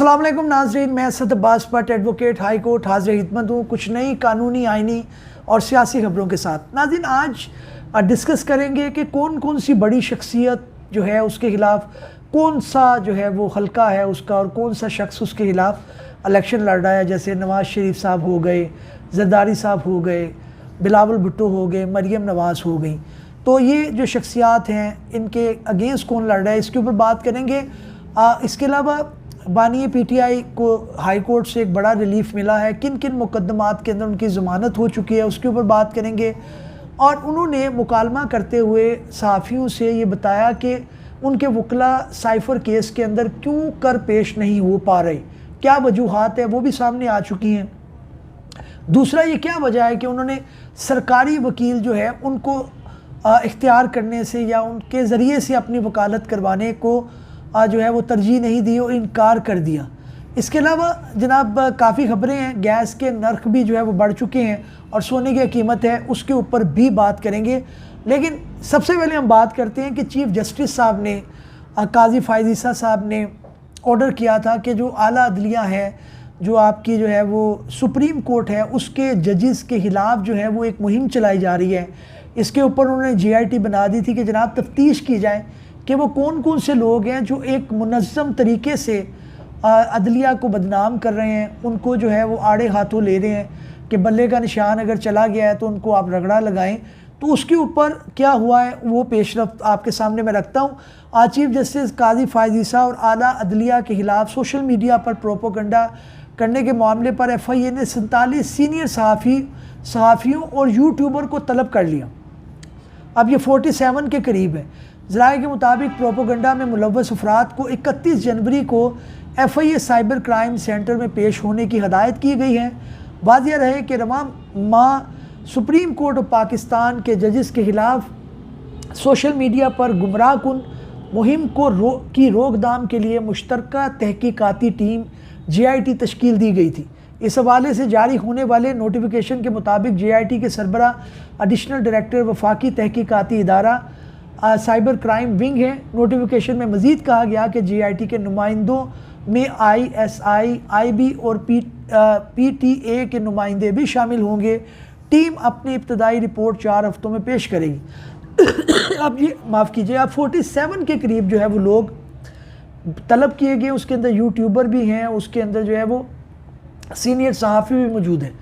अस्सलाम वालेकुम नाज़रीन, मैं Asad Abbas Bhatt advocate high court हाज़िर खिदमत हूँ कुछ नई कानूनी, आइनी और सियासी खबरों के साथ। नाज़रीन, आज डिस्कस करेंगे कि कौन कौन सी बड़ी शख्सियत जो है उसके ख़िलाफ़ कौन सा जो है वो हल्का है उसका और कौन सा शख्स उसके ख़िलाफ़ इलेक्शन लड़ रहा है। जैसे नवाज़ शरीफ साहब हो गए, जरदारी साहब हो गए, बिलावल भुट्टो हो गए, मरियम नवाज़ हो गई। तो ये जो शख्सियात हैं इनके अगेंस्ट कौन लड़ रहा है इसके ऊपर बात करेंगे। इसके अलावा बानी पीटीआई को हाई कोर्ट से एक बड़ा रिलीफ मिला है, किन किन मुकदमात के अंदर उनकी ज़मानत हो चुकी है उसके ऊपर बात करेंगे। और उन्होंने मुकालमा करते हुए सहाफ़ियों से ये बताया कि उनके वकला साइफ़र केस के अंदर क्यों कर पेश नहीं हो पा रहे, क्या वजूहात है वो भी सामने आ चुकी हैं। दूसरा, ये क्या वजह है कि उन्होंने सरकारी वकील जो है उनको इख्तियार करने से या उनके ज़रिए से अपनी वकालत करवाने को जो है वो तरजीह नहीं दी और इनकार कर दिया। इसके अलावा जनाब काफ़ी ख़बरें हैं, गैस के नर्ख भी जो है वो बढ़ चुके हैं और सोने की कीमत है उसके ऊपर भी बात करेंगे। लेकिन सबसे पहले हम बात करते हैं कि चीफ़ जस्टिस साहब ने, काजी फ़ाइज़ ईसा साहब ने ऑर्डर किया था कि जो आला अदलिया है, जो आपकी जो है वो सुप्रीम कोर्ट है, उसके जजेस के ख़िलाफ़ जो है वो एक मुहिम चलाई जा रही है। इसके ऊपर उन्होंने GIT बना दी थी कि जनाब तफ्तीश की जाए कि वो कौन कौन से लोग हैं जो एक मुनज़्ज़म तरीके से अदलिया को बदनाम कर रहे हैं, उनको जो है वो आड़े हाथों ले रहे हैं कि बल्ले का निशान अगर चला गया है तो उनको आप रगड़ा लगाएं। तो उसके ऊपर क्या हुआ है वो पेशरफ्त आपके सामने मैं रखता हूँ। आज चीफ जस्टिस काजी फ़ाइज़ ईसा और आला अदलिया के ख़िलाफ़ सोशल मीडिया पर प्रोपोगंडा करने के मामले पर FIA ने 47 सीनियर सहाफ़ियों और यूट्यूबर को तलब कर लिया। अब ये 47 के करीब है। ज़राए के मुताबिक प्रोपोगंडा में मुलव्वस अफराद को 31 जनवरी को FIA साइबर क्राइम सेंटर में पेश होने की हदायत की गई है। वाज़िया रहे कि रवां माह सुप्रीम कोर्ट ऑफ पाकिस्तान के जजेस के ख़िलाफ़ सोशल मीडिया पर गुमराह कुन मुहिम की रोकथाम के लिए मुश्तरका तहकीकाती टीम GIT तश्कील दी गई थी। इस हवाले से जारी होने वाले नोटिफिकेशन के मुताबिक GIT के सरबराह एडिशनल डायरेक्टर वफाकी तहकीकाती इदारा साइबर क्राइम विंग है। नोटिफिकेशन में मज़ीद कहा गया कि GIT के नुमाइंदों में ISI, IB और PTA के नुमाइंदे भी शामिल होंगे। टीम अपनी इब्तदाई रिपोर्ट 4 हफ्तों में पेश करेगी। अब ये माफ़ कीजिए, अब 47 के करीब जो है वो लोग तलब किए गए, उसके अंदर यूट्यूबर भी हैं, उसके अंदर जो है वो सीनियर सहाफ़ी भी मौजूद हैं।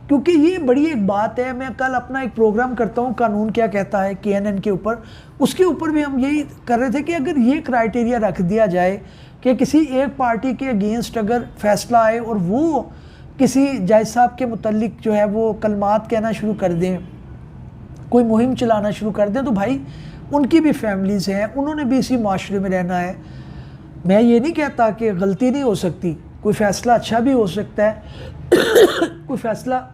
क्योंकि ये बड़ी एक बात है, मैं कल अपना एक प्रोग्राम करता हूँ कानून क्या कहता है KNN के ऊपर, उसके ऊपर भी हम यही कर रहे थे कि अगर ये क्राइटेरिया रख दिया जाए कि किसी एक पार्टी के अगेंस्ट अगर फ़ैसला आए और वो किसी जज साहब के मुतल्लिक जो है वो कलमात कहना शुरू कर दें, कोई मुहिम चलाना शुरू कर दें, तो भाई उनकी भी फैमिलीज़ हैं, उन्होंने भी इसी माशरे में रहना है। मैं ये नहीं कहता कि गलती नहीं हो सकती, कोई फ़ैसला अच्छा भी हो सकता है कोई फ़ैसला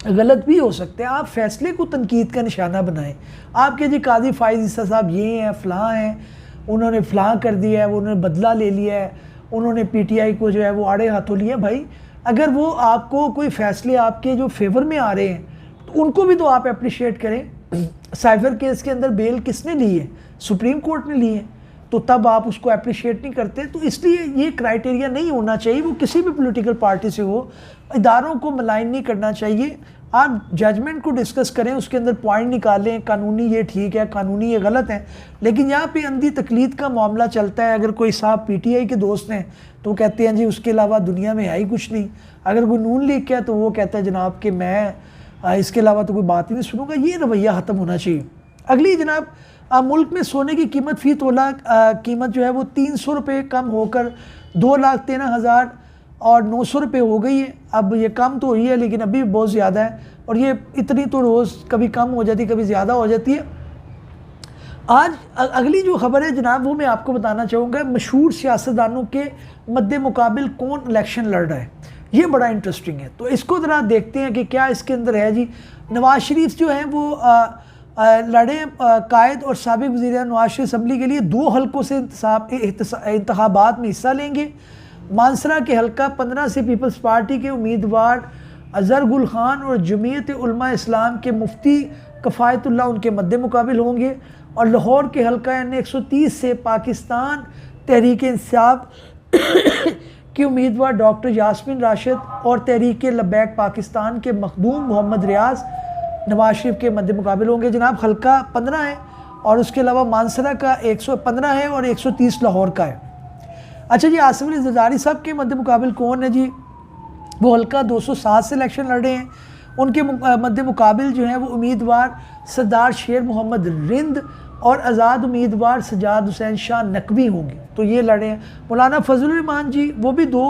गलत भी हो सकता है। आप फ़ैसले को तनकीद का निशाना बनाएं। आपके जी काजी फ़ाइज़ ईसा साहब ये हैं, फ़लाँ हैं, उन्होंने फ़लाँ कर दिया है, उन्होंने बदला ले लिया है, उन्होंने PTI को जो है वो आड़े हाथों लिया। भाई अगर वो आपको कोई फ़ैसले आपके जो फेवर में आ रहे हैं तो उनको भी तो आप अप्रिशिएट करें। साइबर केस के अंदर बेल किसने ली है? सुप्रीम कोर्ट ने ली है, तो तब आप उसको अप्रिशिएट नहीं करते। तो इसलिए ये क्राइटेरिया नहीं होना चाहिए, वो किसी भी पॉलिटिकल पार्टी से हो। इदारों को मलाइन नहीं करना चाहिए। आप जजमेंट को डिस्कस करें, उसके अंदर पॉइंट निकालें, कानूनी ये ठीक है, कानूनी ये गलत है। लेकिन यहाँ पे अंधी तकलीद का मामला चलता है। अगर कोई साहब PTI के दोस्त हैं तो वो कहते हैं जी उसके अलावा दुनिया में है ही कुछ नहीं। अगर कोई नून लीग का है तो वो कहता है जनाब कि मैं इसके अलावा तो कोई बात ही नहीं सुनूंगा। ये रवैया ख़त्म होना चाहिए। अगली जनाब, मुल्क में सोने की कीमत फ़ी तोला कीमत जो है वो 300 रुपये कम होकर 2,13,900 रुपये हो गई है। अब ये कम तो हुई है लेकिन अभी भी बहुत ज़्यादा है, और ये इतनी तो रोज़ कभी कम हो जाती कभी ज़्यादा हो जाती है। आज अगली जो ख़बर है जनाब वो मैं आपको बताना चाहूँगा, मशहूर सियासतदानों के मद्दे मुकाबिल कौन इलेक्शन लड़ रहा है। ये बड़ा इंटरेस्टिंग है, तो इसको ज़रा देखते हैं कि क्या इसके अंदर है जी। नवाज़ शरीफ जो हैं वो लड़े कायद और साबिक़ वज़ीर नवाज़ शरीफ असम्बली के लिए 2 हलकों से इंतखाबात में हिस्सा लेंगे। मानसरा के हलका 15 से पीपल्स पार्टी के उम्मीदवार अज़हर गुल खान और जमीयत उलमा इस्लाम के मुफ्ती कफ़ायतुल्लाह उनके मद्दे मुकाबिल होंगे, और लाहौर के हलका N 130 से पाकिस्तान तहरीक इंसाफ की उम्मीदवार डॉक्टर यास्मीन राशिद और तहरीक लब्बैक पाकिस्तान के मखदूम मोहम्मद रियाज नवाज शरीफ के मद्दे मुकाबले होंगे। जनाब हल्का 15 है और उसके अलावा मानसरा का 115 है और 130 लाहौर का है। अच्छा जी, आसिफ अली जरदारी साहब के मद्दे मुकाबले कौन है जी? वो हल्का 207 से इलेक्शन लड़ रहे हैं। उनके मद्दे मुकाबले जो हैं वो उम्मीदवार सरदार शेर मोहम्मद रिंद और आज़ाद उम्मीदवार सजाद हुसैन शाह नकवी होंगे, तो ये लड़े हैं। मौलाना फजलुर रहमान जी वो भी 2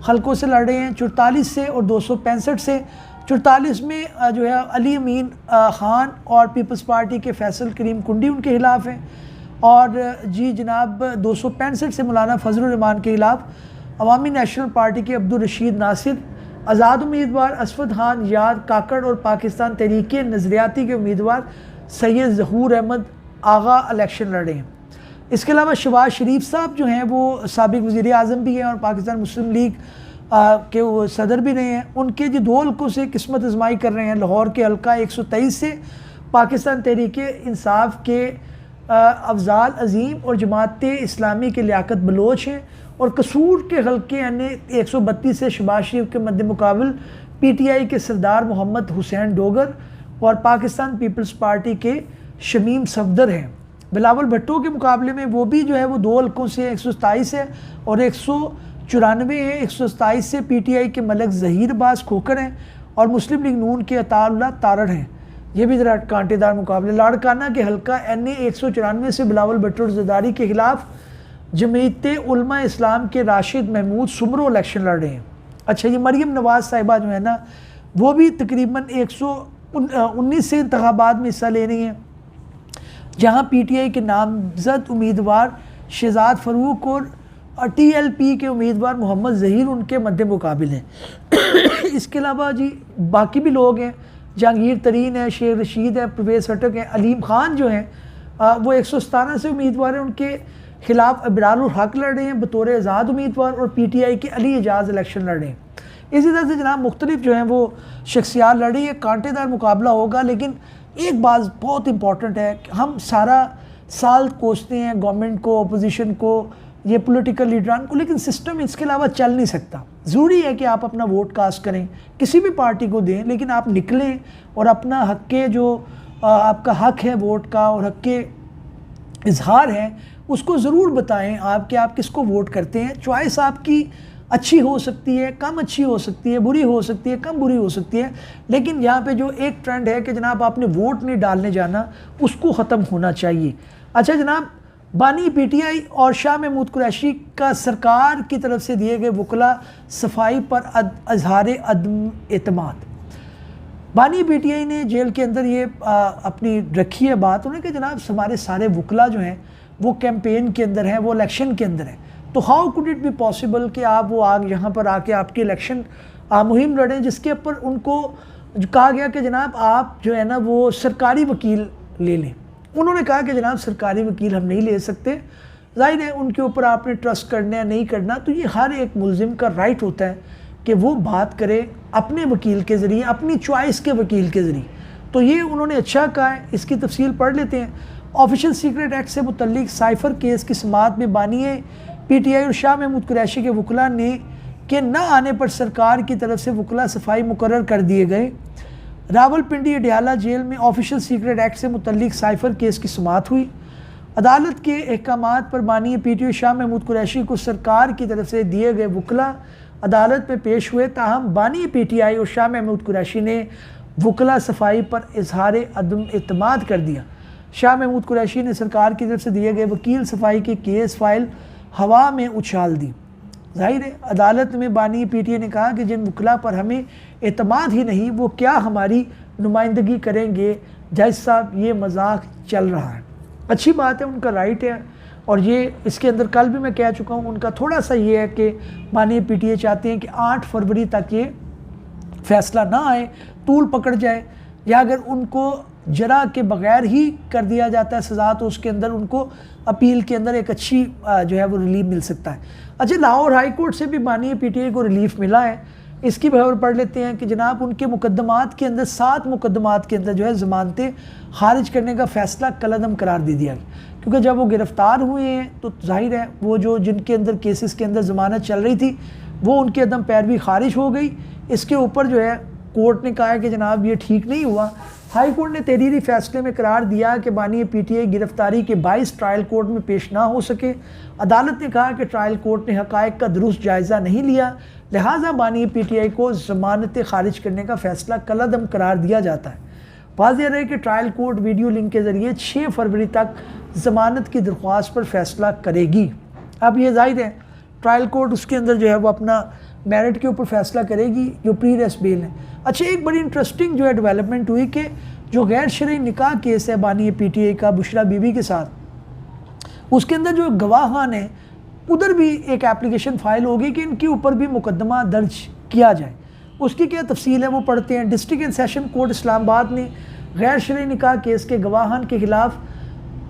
हलकों से लड़ रहे हैं, 44 से और 265 से। 44 में जो है अली अमीन ख़ान और पीपल्स पार्टी के फैसल करीम कुंडी उनके खिलाफ हैं, और जी जनाब 265 से मौलाना फजलुर रहमान के खिलाफ अवामी नेशनल पार्टी के अब्दुल रशीद नासिर, आज़ाद उम्मीदवार असफद खान याद काकड़ और पाकिस्तान तहरीक नज़रियाती के उम्मीदवार सैयद ज़हूर अहमद आगा इलेक्शन लड़े हैं। इसके अलावा शहबाज शरीफ साहब जो हैं वो साबिक वज़ीर आज़म भी हैं और पाकिस्तान मुस्लिम लीग के वो सदर भी रहे हैं। उनके जो 2 हल्कों से किस्मत आजमाई कर रहे हैं। लाहौर के हल्का 123 से पाकिस्तान तहरीक इंसाफ के अफजाल अजीम और जमात इस्लामी के लियाकत बलोच हैं, और कसूर के हल्के यानी 132 से शहबाज शरीफ के मद्दे मुकाबल PTI के सरदार मोहम्मद हुसैन डोगर और पाकिस्तान पीपल्स पार्टी के शमीम सफदर हैं। बिलावल भट्टो के मुकाबले में वो भी जो है वो 2 हल्कों से 127 है और 194 है। 127 से PTI के मलक ज़हीर बास खोकर हैं और मुस्लिम लीग नून के अताउल्लाह तारड़ हैं। ये भी ज़रा कांटेदार मुकाबले। लाड़काना के हल्का NA 194 से बिलावल भट्टो जरदारी के खिलाफ जमीयत उलमा इस्लाम के राशिद महमूद सुमरो इलेक्शन लड़ रहे हैं। अच्छा, ये मरियम नवाज साहिबा जो है ना वो भी तकरीबन 119 से इंतखाबात में हिस्सा ले रही हैं, जहाँ PTI के नामजद उम्मीदवार शहजाद फ़रूक और TLP के उम्मीदवार मोहम्मद ज़हीर उनके मद्दे मुकाबिल हैं। इसके अलावा जी बाकी भी लोग हैं, जहांगीर तरीन है, शेख रशीद है, परवेज़ खटक है, अलीम ख़ान जो हैं वो 117 से उम्मीदवार हैं। उनके खिलाफ अबरारुल हक लड़ रहे हैं बतौर आज़ाद उम्मीदवार, और PTI के अली एजाज इलेक्शन लड़ रहे हैं। इसी तरह से जनाब मुख्तलिफ जो हैं वो शख्सियात लड़ रही है। कांटेदार मुकाबला होगा, लेकिन एक बात बहुत इंपॉर्टेंट है कि हम सारा साल कोसते हैं गवर्नमेंट को, अपोजिशन को, ये पॉलिटिकल लीडरान को, लेकिन सिस्टम इसके अलावा चल नहीं सकता। ज़रूरी है कि आप अपना वोट कास्ट करें, किसी भी पार्टी को दें, लेकिन आप निकलें और अपना हक के जो आपका हक है वोट का और हक के इजहार है उसको ज़रूर बताएं आप कि आप किसको वोट करते हैं। चॉइस आपकी अच्छी हो सकती है, कम अच्छी हो सकती है, बुरी हो सकती है, कम बुरी हो सकती है, लेकिन यहाँ पे जो एक ट्रेंड है कि जनाब आपने वोट नहीं डालने जाना, उसको ख़त्म होना चाहिए। अच्छा जनाब, बानी PTI और शाह महमूद कुरैशी का सरकार की तरफ से दिए गए वकला सफाई पर इजहार अदम एतमाद। बानी PTI ने जेल के अंदर ये अपनी रखी है बात, उन्होंने कहा जनाब हमारे सारे वकला जो हैं वो कैंपेन के अंदर हैं, वो इलेक्शन के अंदर हैं, तो how could it be possible कि आप वो आग यहाँ पर आके आपकी इलेक्शन मुहिम लड़ें, जिसके ऊपर उनको कहा गया कि जनाब आप जो है ना वो सरकारी वकील ले लें। उन्होंने कहा कि जनाब सरकारी वकील हम नहीं ले सकते, जाहिर है उनके ऊपर आपने ट्रस्ट करना है नहीं करना, तो ये हर एक मुलजिम का राइट होता है कि वो बात करे अपने वकील के ज़रिए, अपनी चॉइस के वकील के ज़रिए। तो ये उन्होंने अच्छा कहा है, इसकी तफसील पढ़ लेते हैं। ऑफिशियल सीक्रेट एक्ट से मुतल्लिक साइफर केस की समाअत में बानी PTI और शाह महमूद कुरैशी के वकला ने के न आने पर सरकार की तरफ से वकला सफाई मुकर्रर कर दिए गए। रावलपिंडी अडियाला जेल में ऑफिशियल सीक्रेट एक्ट से मुतल्लिक साइफर केस की समाअत हुई। अदालत के अहकामात पर बानी PTI शाह महमूद कुरैशी को सरकार की तरफ से दिए गए वकला अदालत में पेश हुए, ताहम बानी PTI और शाह महमूद कुरैशी ने वकला सफाई पर इजहार अदम एतमाद कर दिया। शाह महमूद कुरैशी ने सरकार की तरफ से दिए गए वकील सफाई की केस फाइल हवा में उछाल दी। जाहिर है अदालत में बानी PTI ने कहा कि जिन वकला पर हमें एतमाद ही नहीं वो क्या हमारी नुमाइंदगी करेंगे, जज साहब ये मजाक चल रहा है। अच्छी बात है, उनका राइट है, और ये इसके अंदर कल भी मैं कह चुका हूँ, उनका थोड़ा सा ये है कि बानी PTI चाहते हैं कि 8 फरवरी तक ये फैसला ना आए, तूल पकड़ जाए, या अगर उनको जरा के बगैर ही कर दिया जाता है सज़ा तो उसके अंदर उनको अपील के अंदर एक अच्छी जो है वो रिलीफ मिल सकता है। अच्छा, लाहौर हाई कोर्ट से भी बानी PTI को रिलीफ मिला है, इसकी खबर पढ़ लेते हैं कि जनाब उनके मुकदमात के अंदर 7 मुकदमात के अंदर जो है ज़मानतें खारिज करने का फ़ैसला कलअदम करार दे दिया गया, क्योंकि जब वो गिरफ़्तार हुए हैं तो जाहिर है वो जो जिनके अंदर केसेस के अंदर ज़मानत चल रही थी वो उनकी अदम पैरवी खारिज हो गई। इसके ऊपर जो है कोर्ट ने कहा है कि जनाब ये ठीक नहीं हुआ। हाई कोर्ट ने तहरीरी फैसले में करार दिया कि बानी पीटीआई गिरफ्तारी के 22 ट्रायल कोर्ट में पेश ना हो सके। अदालत ने कहा कि ट्रायल कोर्ट ने हक़ाइक़ का दुरुस्त जायज़ा नहीं लिया, लिहाजा बानी पीटीआई को ज़मानतें खारिज करने का फ़ैसला कलअदम करार दिया जाता है। वाज़ेह रहे कि ट्रायल कोर्ट वीडियो लिंक के ज़रिए 6 फरवरी तक ज़मानत की दरख्वास्त पर फ़ैसला करेगी। अब ये ज़ाहिर है ट्रायल कोर्ट उसके अंदर जो है वो अपना मेरिट के ऊपर फैसला करेगी जो प्री रेस्ट बेल है। अच्छा, एक बड़ी इंटरेस्टिंग जो है डेवलपमेंट हुई कि जो गैर शरई निकाह केस है बानी पीटीआई का बुशरा बीबी के साथ, उसके अंदर जो गवाहान है उधर भी एक एप्लीकेशन फ़ाइल होगी कि इनके ऊपर भी मुकदमा दर्ज किया जाए। उसकी क्या तफसील है वो पढ़ते हैं। District and session court Islamabad ने गैर शरई निकाह केस के गवाहान के खिलाफ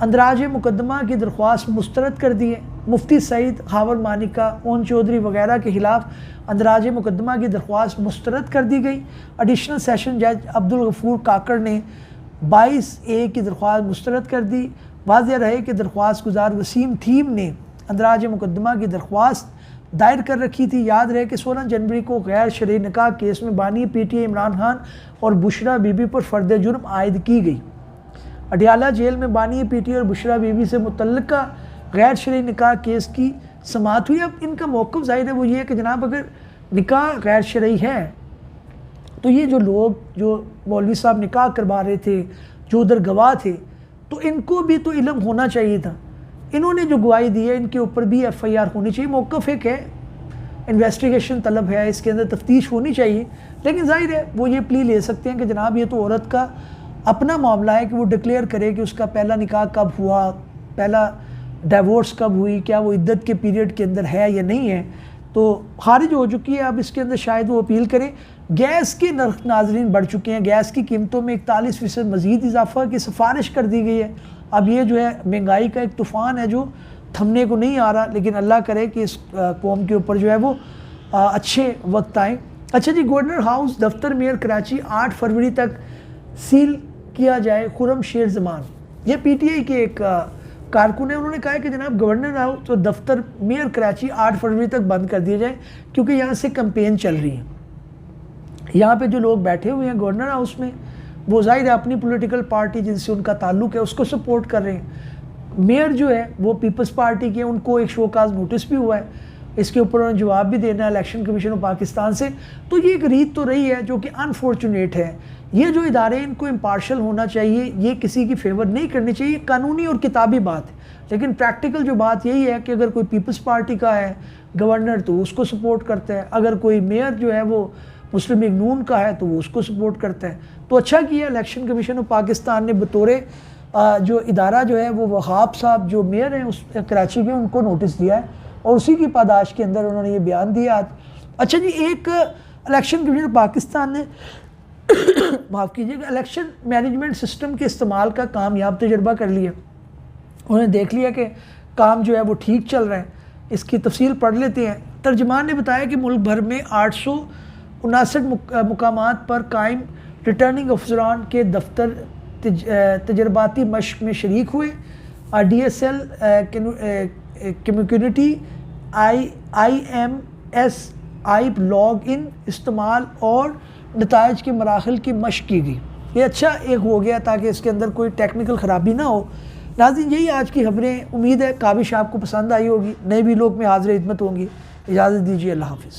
अंदराज मुकदमा की दरख्वास्त मुस्तरद कर दी है। मुफ्ती सईद, खावर मानिका, ओन चौधरी वगैरह के खिलाफ अंदराज मुकदमा की दरख्वास्त मुस्तरद कर दी गई। एडिशनल सेशन जज अब्दुल गफूर काकड़ ने 22A की दरख्वास्त मुस्तरद कर दी। वाज़ेह रहे कि दरख्वास्त गुजार वसीम थीम ने अंदराज मुकदमा की दरख्वास्त दायर कर रखी थी। याद रहे कि 16 जनवरी को गैर शरई निकाह केस में बानी पीटीआई इमरान खान और बुशरा बीबी पर फ़र्द जुर्म आयद की गई। अडियाला जेल में बानी पीटीआई और बुशरा बीबी से मुतल्लिका गैर शरई निकाह केस की समाअत हुई। अब इनका मौक़िफ़ ज़ाहिर है वो ये है कि जनाब अगर निकाह गैर शरई है तो ये जो लोग जो मौलवी साहब निकाह करवा रहे थे, जो उधर गवाह थे, तो इनको भी तो इल्म होना चाहिए था। इन्होंने जो गवाही दी है इनके ऊपर भी FIR होनी चाहिए। मौक़िफ़ एक है, इन्वेस्टिगेशन तलब है, इसके अंदर तफ्तीश होनी चाहिए। लेकिन जाहिर है वो ये प्ली ले सकते हैं कि जनाब ये तो औरत का अपना मामला है कि वो डिक्लेयर करे कि उसका पहला निकाह कब हुआ, पहला डिवोर्स कब हुई, क्या वो इद्दत के पीरियड के अंदर है या नहीं है, तो खारिज हो चुकी है। अब इसके अंदर शायद वो अपील करें। गैस के नर्ख नाजरीन बढ़ चुके हैं। गैस की कीमतों में 41% मज़ीद इजाफा की सिफारिश कर दी गई है। अब ये जो है महंगाई का एक तूफ़ान है जो थमने को नहीं आ रहा, लेकिन अल्लाह करे कि इस कौम के ऊपर जो है वो अच्छे वक्त आए। अच्छा जी, गवर्नर हाउस दफ्तर मेयर कराची 8 फरवरी तक सील किया जाए। खुर्रम शेर जमान, ये PTI के एक कारकुन है, उन्होंने कहा है कि जनाब गवर्नर हाउस तो दफ्तर मेयर कराची 8 फरवरी तक बंद कर दिया जाए क्योंकि यहाँ से कैंपेन चल रही है। यहाँ पे जो लोग बैठे हुए हैं गवर्नर हाउस में वो ज़ाहिर है अपनी पॉलिटिकल पार्टी जिनसे उनका ताल्लुक़ है उसको सपोर्ट कर रहे हैं। मेयर जो है वो पीपल्स पार्टी के, उनको एक शोकाज नोटिस भी हुआ है, इसके ऊपर उन्होंने जवाब भी देना है इलेक्शन कमीशन ऑफ पाकिस्तान से। तो ये एक रीत तो रही है जो कि अनफॉर्चुनेट है। ये जो इदारे इनको इम्पार्शल होना चाहिए, ये किसी की फेवर नहीं करनी चाहिए, कानूनी और किताबी बात है। लेकिन प्रैक्टिकल जो बात यही है कि अगर कोई पीपल्स पार्टी का है गवर्नर तो उसको सपोर्ट करता है, अगर कोई मेयर जो है वो मुस्लिम लीग नून का है तो वो उसको सपोर्ट करता है। तो अच्छा किया इलेक्शन कमीशन ऑफ पाकिस्तान ने बतौर जो इदारा जो है वो वहाब साहब जो मेयर हैं उस कराची के, उनको नोटिस दिया है और उसी की पादाश के अंदर उन्होंने ये बयान दिया। अच्छा जी, एक इलेक्शन कमीशन पाकिस्तान ने माफ़ कीजिएगा इलेक्शन मैनेजमेंट सिस्टम के इस्तेमाल का कामयाब तजर्बा कर लिया। उन्होंने देख लिया कि काम जो है वो ठीक चल रहा है। इसकी तफसील पढ़ लेते हैं। तर्जमान ने बताया कि मुल्क भर में 859 मुकामात पर कायम रिटर्निंग अफसरान के दफ्तर तजर्बाती मशक में शरीक हुए। DSL community IMSI log in इस्तेमाल और नताइज के मराहल की मशक की गई। ये अच्छा एक हो गया ताकि इसके अंदर कोई टेक्निकल ख़राबी ना हो। नाज़रीन, यही आज की खबरें। उम्मीद है काबिश आपको पसंद आई होगी। नए भी लोग में हाज़िर खिदमत होंगी। इजाज़त दीजिए, अल्लाह हाफ़िज़।